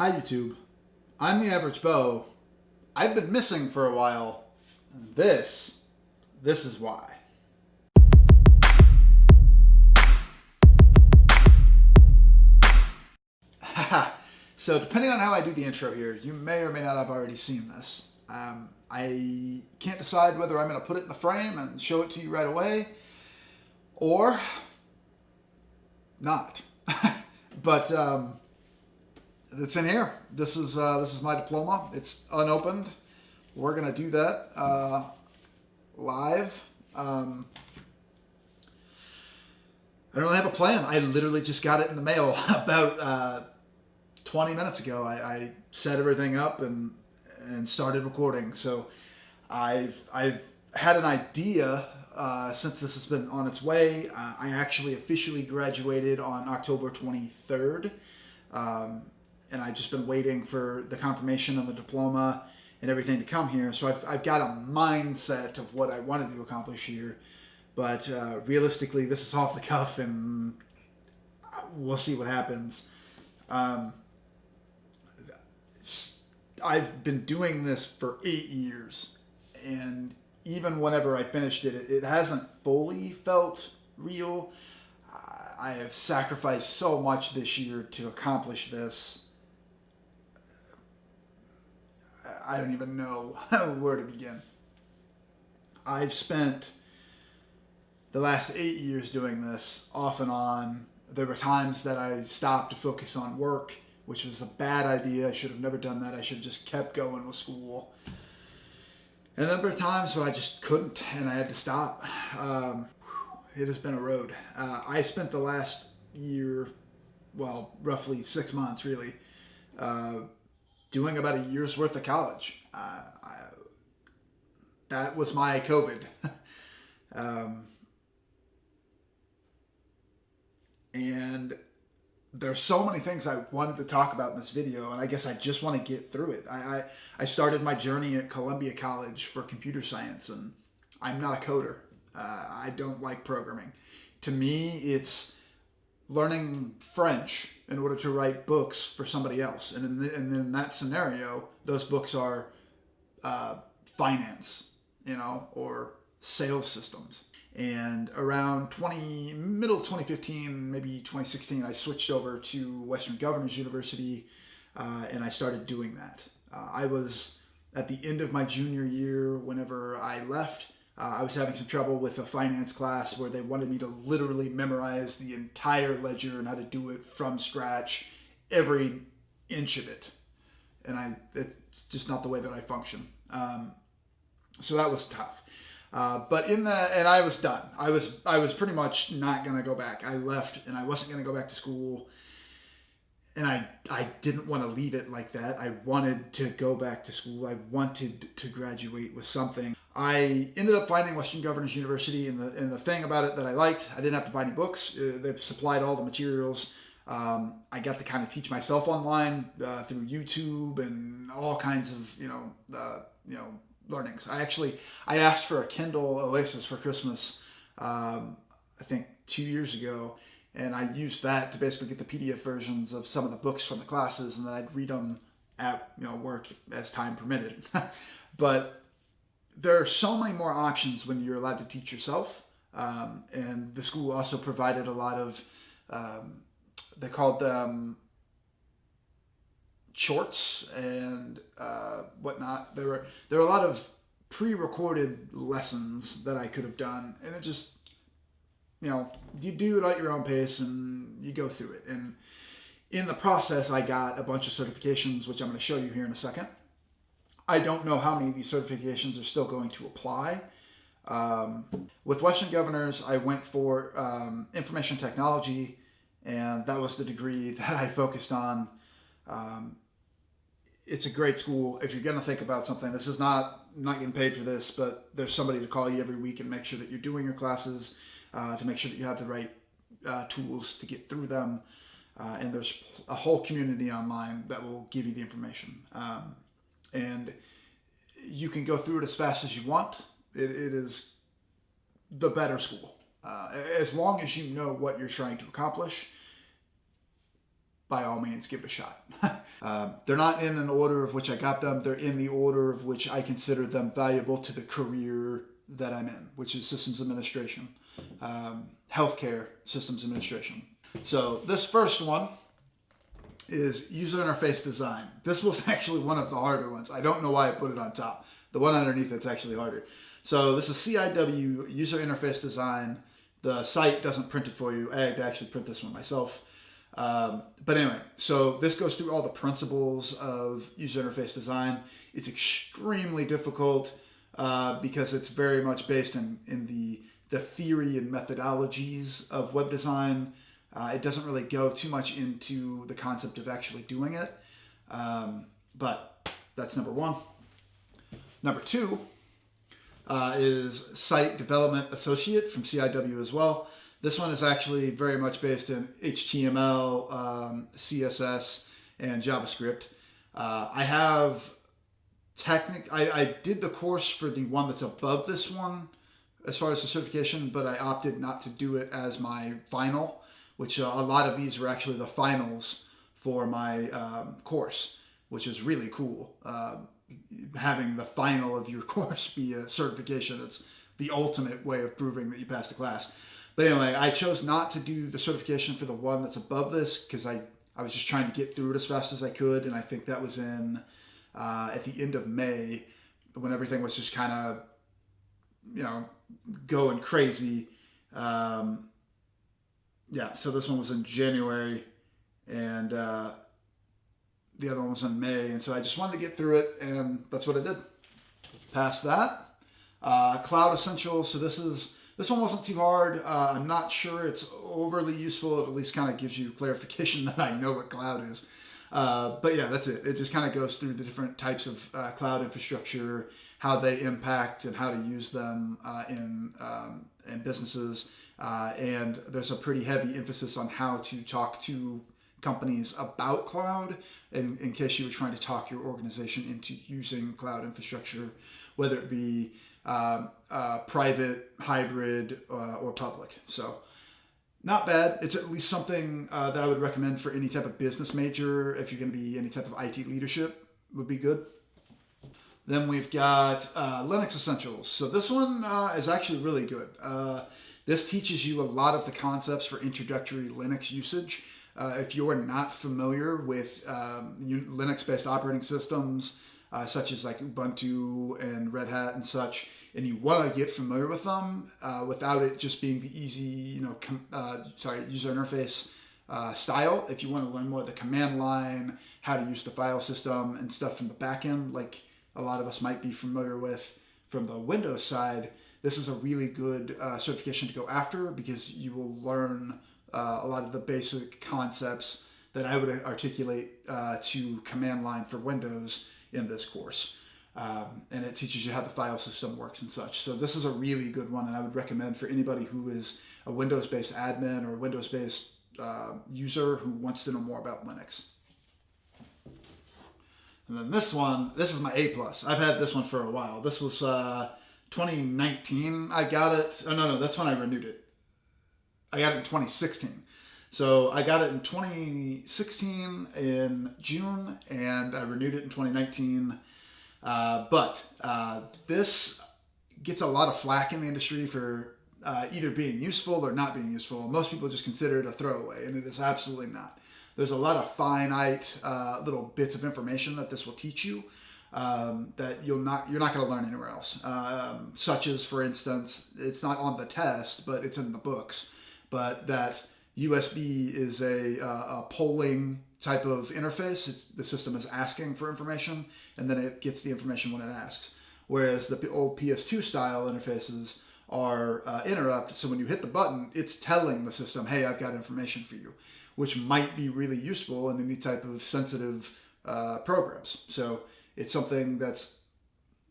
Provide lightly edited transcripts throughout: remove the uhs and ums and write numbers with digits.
Hi YouTube, I'm the Average Beau. I've been missing for a while, and this is why. So depending on how I do the intro here, you may or may not have already seen this. I can't decide whether I'm going to put it in the frame and show it to you right away, or not. But it's in here. This is my diploma. It's unopened. We're gonna do that live. I don't really have a plan. I literally just got it in the mail about 20 minutes ago. I set everything up and started recording. So I've had an idea since this has been on its way. I actually officially graduated on October 23rd. And I've just been waiting for the confirmation on the diploma and everything to come here. So I've got a mindset of what I wanted to accomplish here. But realistically, this is off the cuff, and we'll see what happens. I've been doing this for 8 years, and even whenever I finished it, it hasn't fully felt real. I have sacrificed so much this year to accomplish this. I don't even know where to begin. I've spent the last 8 years doing this off and on. There were times that I stopped to focus on work, which was a bad idea. I should have never done that. I should have just kept going with school. And then there were times when I just couldn't and I had to stop. It has been a road. I spent the last year, well, roughly 6 months really, doing about a year's worth of college. That was my COVID. And there's so many things I wanted to talk about in this video, and I guess I just want to get through it. I started my journey at Columbia College for computer science, and I'm not a coder. I don't like programming. To me, it's learning French in order to write books for somebody else. And in that scenario, those books are finance, or sales systems. And around middle of 2015, maybe 2016, I switched over to Western Governors University, and I started doing that. I was at the end of my junior year whenever I left. I was having some trouble with a finance class where they wanted me to literally memorize the entire ledger and how to do it from scratch, every inch of it. And it's just not the way that I function. So that was tough. But and I was done. I was pretty much not going to go back. I left and I wasn't going to go back to school. And I didn't want to leave it like that. I wanted to go back to school. I wanted to graduate with something. I ended up finding Western Governors University, and the thing about it that I liked, I didn't have to buy any books. They supplied all the materials. I got to kind of teach myself online through YouTube and all kinds of learnings. I asked for a Kindle Oasis for Christmas. I think 2 years ago. And I used that to basically get the PDF versions of some of the books from the classes, and then I'd read them at work as time permitted. But there are so many more options when you're allowed to teach yourself. And the school also provided a lot of, they called them shorts and whatnot. There were a lot of pre-recorded lessons that I could have done, and it just, you do it at your own pace and you go through it. And in the process, I got a bunch of certifications, which I'm going to show you here in a second. I don't know how many of these certifications are still going to apply. With Western Governors, I went for information technology, and that was the degree that I focused on. It's a great school. If you're going to think about something, this is not getting paid for this, but there's somebody to call you every week and make sure that you're doing your classes, to make sure that you have the right tools to get through them. And there's a whole community online that will give you the information. And you can go through it as fast as you want. It is the better school. As long as you know what you're trying to accomplish, by all means, give it a shot. They're not in an order of which I got them. They're in the order of which I consider them valuable to the career that I'm in, which is systems administration, healthcare systems administration. So this first one is user interface design. This was actually one of the harder ones. I don't know why I put it on top. The one underneath it's actually harder. So this is CIW, user interface design. The site doesn't print it for you. I had to actually print this one myself. But anyway, so this goes through all the principles of user interface design. It's extremely difficult because it's very much based in the theory and methodologies of web design. It doesn't really go too much into the concept of actually doing it. But that's number one. Number two is Site Development Associate from CIW as well. This one is actually very much based in HTML, CSS, and JavaScript. I did the course for the one that's above this one as far as the certification, but I opted not to do it as my final, which a lot of these were actually the finals for my course, which is really cool. Having the final of your course be a certification, it's the ultimate way of proving that you passed the class. But anyway, I chose not to do the certification for the one that's above this because I was just trying to get through it as fast as I could, and I think that was in at the end of May when everything was just kind of, going crazy. Yeah, so this one was in January, and the other one was in May, and so I just wanted to get through it, and that's what I did. Past that, Cloud Essentials. So this one wasn't too hard. I'm not sure it's overly useful. It at least kind of gives you clarification that I know what cloud is. But yeah, that's it. It just kind of goes through the different types of cloud infrastructure, how they impact and how to use them in businesses. And there's a pretty heavy emphasis on how to talk to companies about cloud in case you were trying to talk your organization into using cloud infrastructure, whether it be private, hybrid, or public. So not bad. It's at least something that I would recommend for any type of business major. If you're going to be any type of IT leadership, would be good. Then we've got Linux Essentials. So this one is actually really good. This teaches you a lot of the concepts for introductory Linux usage. If you're not familiar with Linux-based operating systems, such as like Ubuntu and Red Hat and such, and you want to get familiar with them without it just being the easy, user interface style. If you want to learn more of the command line, how to use the file system and stuff from the back end, like a lot of us might be familiar with from the Windows side, this is a really good certification to go after because you will learn a lot of the basic concepts that I would articulate to command line for Windows in this course. And it teaches you how the file system works and such. So this is a really good one, and I would recommend for anybody who is a Windows-based admin or a Windows-based user who wants to know more about Linux. And then this is my A+. I've had this one for a while. This was 2019 I got it. Oh, no, that's when I renewed it. I got it in 2016. So I got it in 2016 in June, and I renewed it in 2019. But this gets a lot of flack in the industry for either being useful or not being useful. Most people just consider it a throwaway, and it is absolutely not. There's a lot of finite little bits of information that this will teach you that you're not going to learn anywhere else. Such as, for instance, it's not on the test, but it's in the books. But that USB is a polling type of interface. The system is asking for information, and then it gets the information when it asks. Whereas the old PS2 style interfaces are interrupt. So when you hit the button, it's telling the system, hey, I've got information for you, which might be really useful in any type of sensitive programs. So it's something that's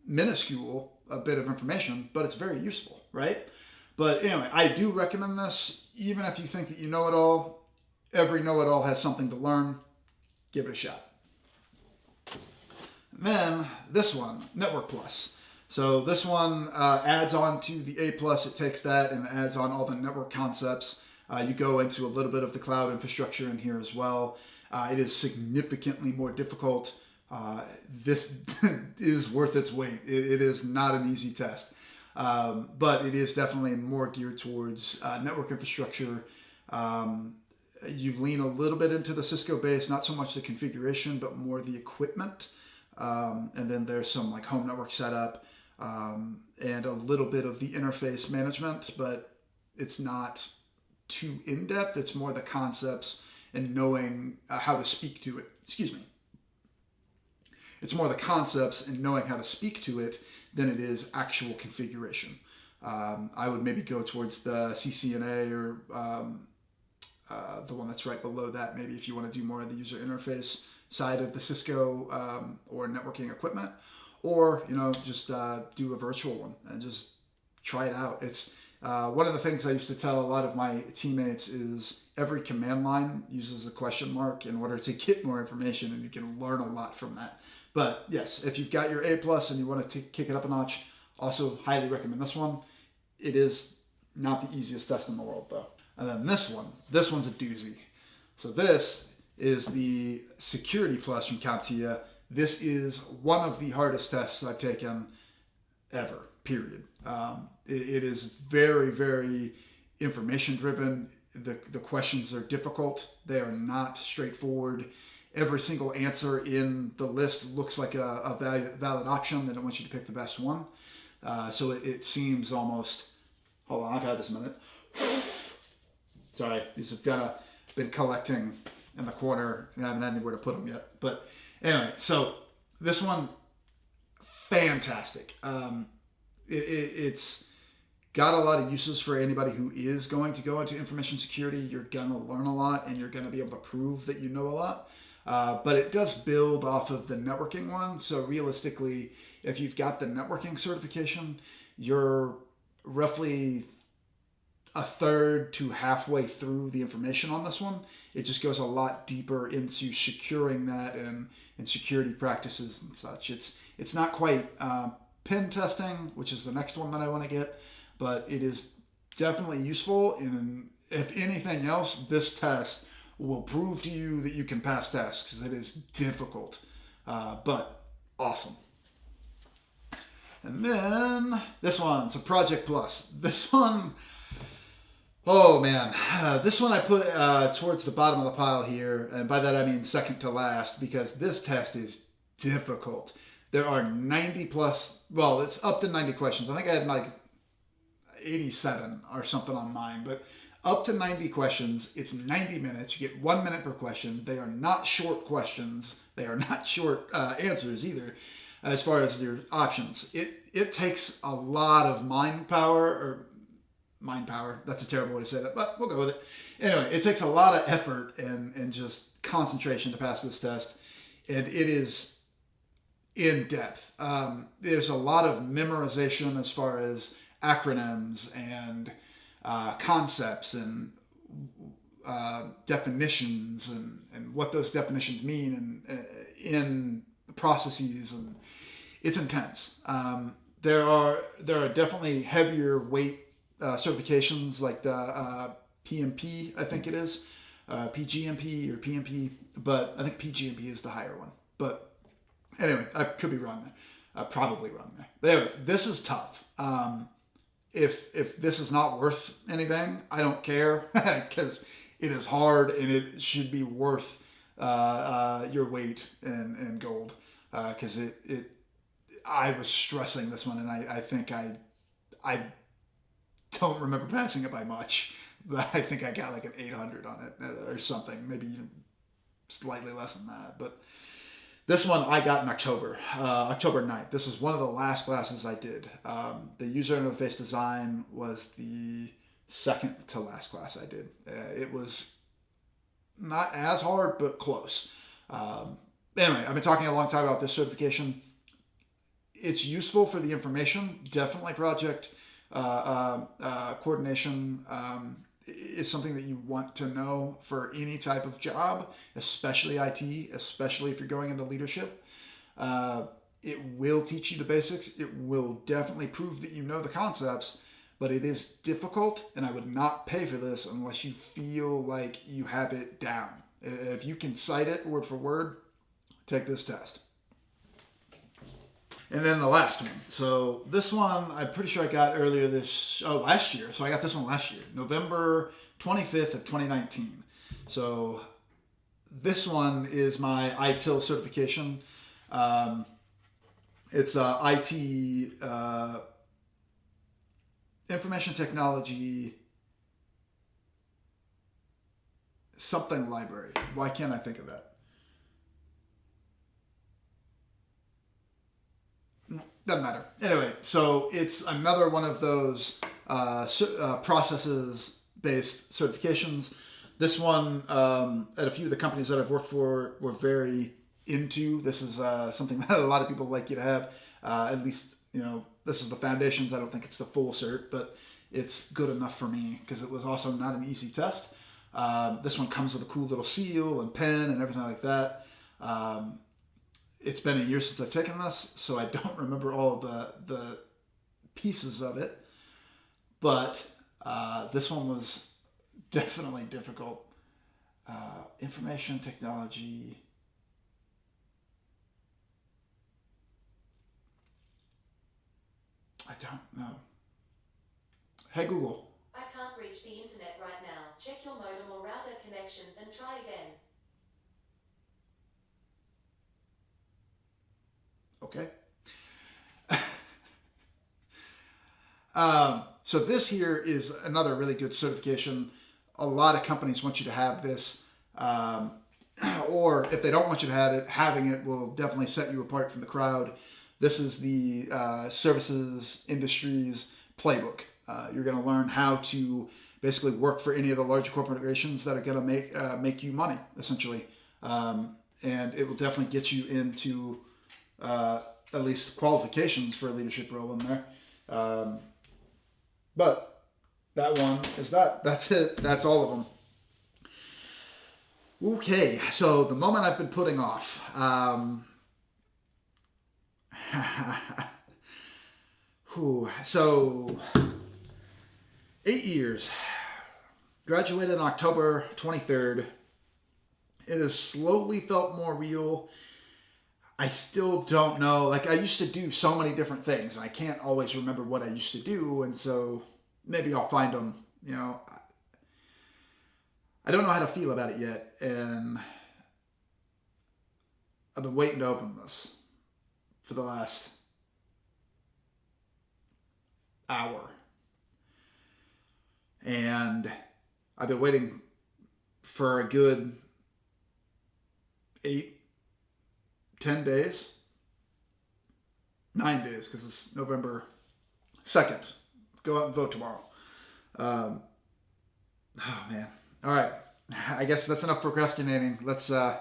minuscule, a bit of information, but it's very useful, right? But anyway, I do recommend this, even if you think that you know it all. Every know-it-all has something to learn. Give it a shot. And then this one, Network Plus. So this one adds on to the A+. It takes that and adds on all the network concepts. You go into a little bit of the cloud infrastructure in here as well. It is significantly more difficult. This is worth its weight. It is not an easy test, but it is definitely more geared towards network infrastructure. You lean a little bit into the Cisco base, not so much the configuration, but more the equipment. And then there's some like home network setup and a little bit of the interface management, but it's not too in-depth. It's more the concepts and knowing how to speak to it. Excuse me. It's more the concepts and knowing how to speak to it than it is actual configuration. I would maybe go towards the CCNA or the one that's right below that, maybe if you want to do more of the user interface side of the Cisco or networking equipment, or just do a virtual one and just try it out. It's one of the things I used to tell a lot of my teammates is every command line uses a question mark in order to get more information, and you can learn a lot from that. But yes, if you've got your A+ and you want to kick it up a notch, also highly recommend this one. It is not the easiest test in the world though. And then this one's a doozy. So this is the Security Plus from CompTIA. This is one of the hardest tests I've taken ever, period. It is very, very information driven. The questions are difficult. They are not straightforward. Every single answer in the list looks like a valid option. They don't want you to pick the best one. So it seems almost, hold on, I've had this a minute. Sorry, these have kind of been collecting in the corner and I haven't had anywhere to put them yet. But anyway, so this one, fantastic. It's got a lot of uses for anybody who is going to go into information security. You're going to learn a lot and you're going to be able to prove that you know a lot. But it does build off of the networking one. So realistically, if you've got the networking certification, you're roughly a third to halfway through the information on this one. It just goes a lot deeper into securing that and security practices and such. It's not quite pen testing, which is the next one that I want to get, but it is definitely useful. And if anything else, this test will prove to you that you can pass tests because it is difficult, but awesome. And then this one, so Project Plus. This one, oh man, this one I put towards the bottom of the pile here, and by that I mean second to last, because this test is difficult. There are 90 plus, well, it's up to 90 questions. I think I had like 87 or something on mine, but up to 90 questions. It's 90 minutes. You get 1 minute per question. They are not short questions. They are not short answers either, as far as their options. It takes a lot of mind power. That's a terrible way to say that, but we'll go with it. Anyway, it takes a lot of effort and just concentration to pass this test, and it is in depth. There's a lot of memorization as far as acronyms and concepts and definitions and what those definitions mean and in processes, and it's intense. There are definitely heavier weight certifications like the PMP, I think it is, PGMP or PMP, but I think PGMP is the higher one. But anyway, I could be wrong there. Probably wrong there. But anyway, this is tough. If this is not worth anything, I don't care because it is hard and it should be worth your weight in gold. Because I was stressing this one, and I think I don't remember passing it by much, but I think I got like an 800 on it or something, maybe even slightly less than that. But this one I got in October 9th. This is one of the last classes I did. The user interface design was the second to last class I did. It was not as hard, but close. Anyway, I've been talking a long time about this certification. It's useful for the information. Definitely project coordination is something that you want to know for any type of job, especially IT, especially if you're going into leadership. It will teach you the basics. It will definitely prove that you know the concepts, but it is difficult, and I would not pay for this unless you feel like you have it down. If you can cite it word for word, take this test. And then the last one. So this one, I'm pretty sure I got last year. So I got this one last year, November 25th of 2019. So this one is my ITIL certification. It's a IT, information technology, something library. Why can't I think of that? Doesn't matter. Anyway, so it's another one of those processes-based certifications. This one, at a few of the companies that I've worked for, were very into. This is something that a lot of people like you to have. At least, this is the foundations. I don't think it's the full cert, but it's good enough for me because it was also not an easy test. This one comes with a cool little seal and pen and everything like that. It's been a year since I've taken this, so I don't remember all the pieces of it. But this one was definitely difficult. Information technology. I don't know. Hey, Google. I can't reach the internet right now. Check your modem or router connections and try again. Okay. So this here is another really good certification. A lot of companies want you to have this. Or if they don't want you to have it, having it will definitely set you apart from the crowd. This is the services industry's playbook. You're going to learn how to basically work for any of the larger corporations that are going to make you money, essentially. And it will definitely get you into at least qualifications for a leadership role in there. But that one is that. That's it. That's all of them. Okay, so the moment I've been putting off. So 8 years. Graduated on October 23rd. It has slowly felt more real. I still don't know. Like, I used to do so many different things, and I can't always remember what I used to do, and so maybe I'll find them. I don't know how to feel about it yet, and I've been waiting to open this for the last hour. And I've been waiting for a good 10 days, 9 days, because it's November 2nd. Go out and vote tomorrow. Oh man. All right. I guess that's enough procrastinating. Let's open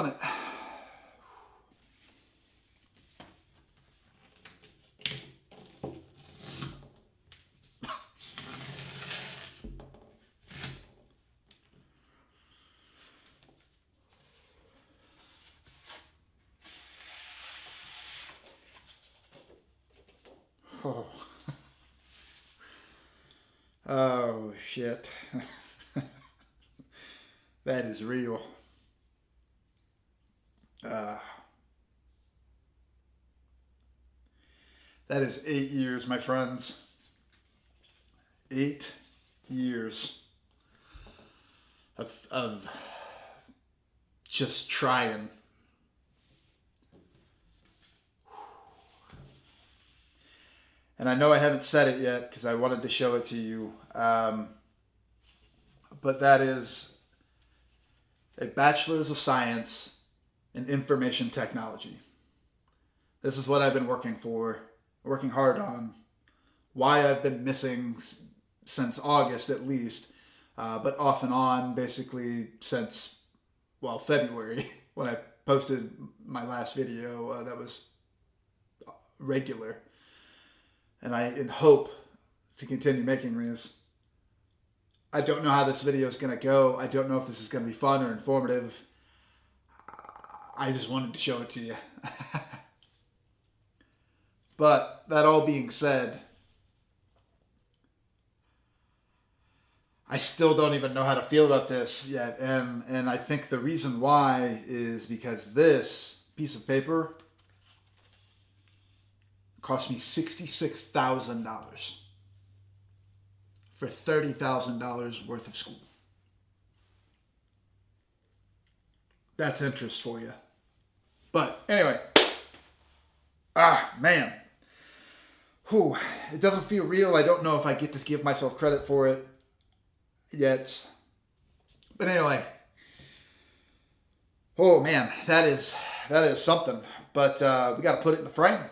it. Oh. Oh, shit. That is real. That is 8 years, my friends. 8 years of just trying. And I know I haven't said it yet because I wanted to show it to you. But that is a Bachelor's of Science in Information Technology. This is what I've been working hard on. Why I've been missing since August at least, but off and on basically since, February when I posted my last video that was regular. And I hope to continue making these. I don't know how this video is going to go. I don't know if this is going to be fun or informative. I just wanted to show it to you. But that all being said, I still don't even know how to feel about this yet. And I think the reason why is because this piece of paper cost me $66,000 for $30,000 worth of school. That's interest for you. But anyway, man. Whew, it doesn't feel real. I don't know if I get to give myself credit for it yet. But anyway, oh man, that is something. But we got to put it in the frame.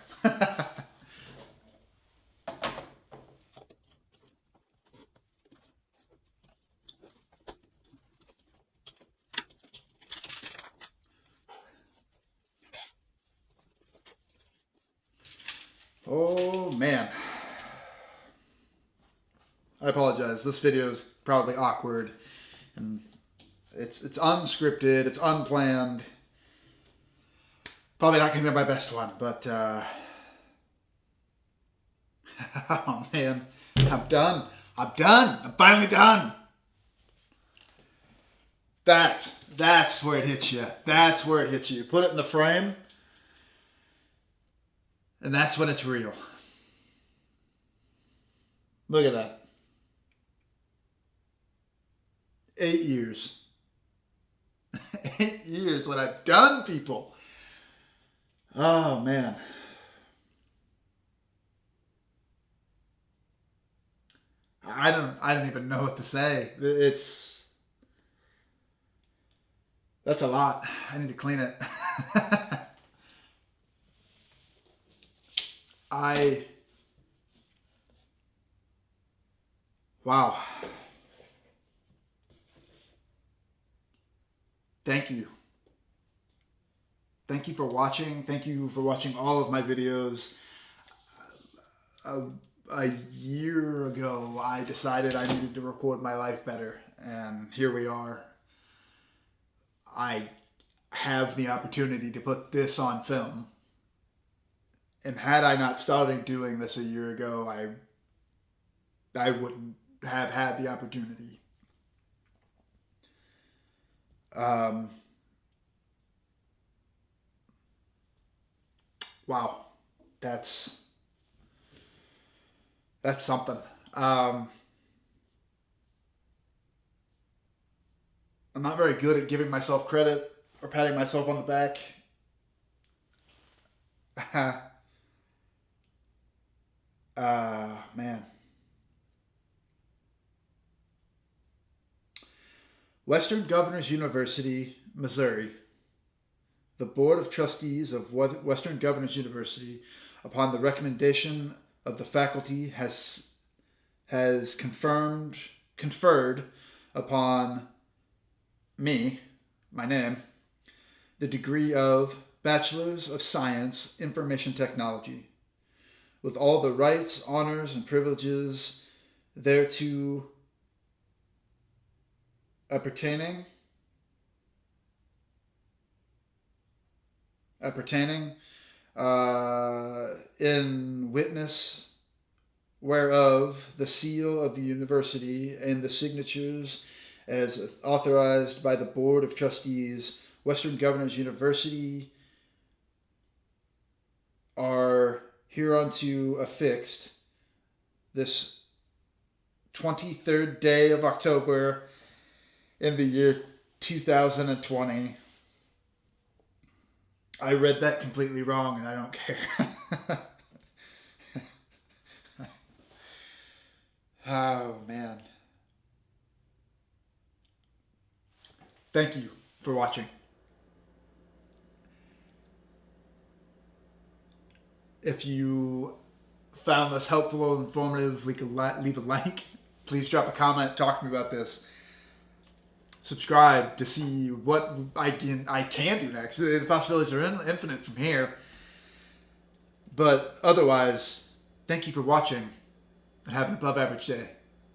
Oh man. I apologize. This video is probably awkward, and it's unscripted, it's unplanned. Probably not going to be my best one, but oh man, I'm done. I'm finally done. That's where it hits you. That's where it hits you. Put it in the frame, and that's when it's real. Look at that. 8 years. 8 years what I've done, people. Oh man. I don't even know what to say. That's a lot. I need to clean it. Wow. Thank you. Thank you for watching. Thank you for watching all of my videos. A year ago, I decided I needed to record my life better, and here we are. I have the opportunity to put this on film. And had I not started doing this a year ago, I wouldn't have had the opportunity. Wow, that's something. I'm not very good at giving myself credit or patting myself on the back. Man. Western Governors University, Missouri. The Board of Trustees of Western Governors University, upon the recommendation of the faculty, has conferred upon me, my name, the degree of Bachelor's of Science, Information Technology, with all the rights, honors, and privileges thereto appertaining in witness whereof the seal of the university and the signatures as authorized by the Board of Trustees, Western Governors University, are hereunto affixed this 23rd day of October in the year 2020. I read that completely wrong, and I don't care. Oh, man. Thank you for watching. If you found this helpful or informative, leave a like. Please drop a comment, talk to me about this. Subscribe to see what I can do next. The possibilities are infinite from here. But otherwise, thank you for watching, and have an above average day.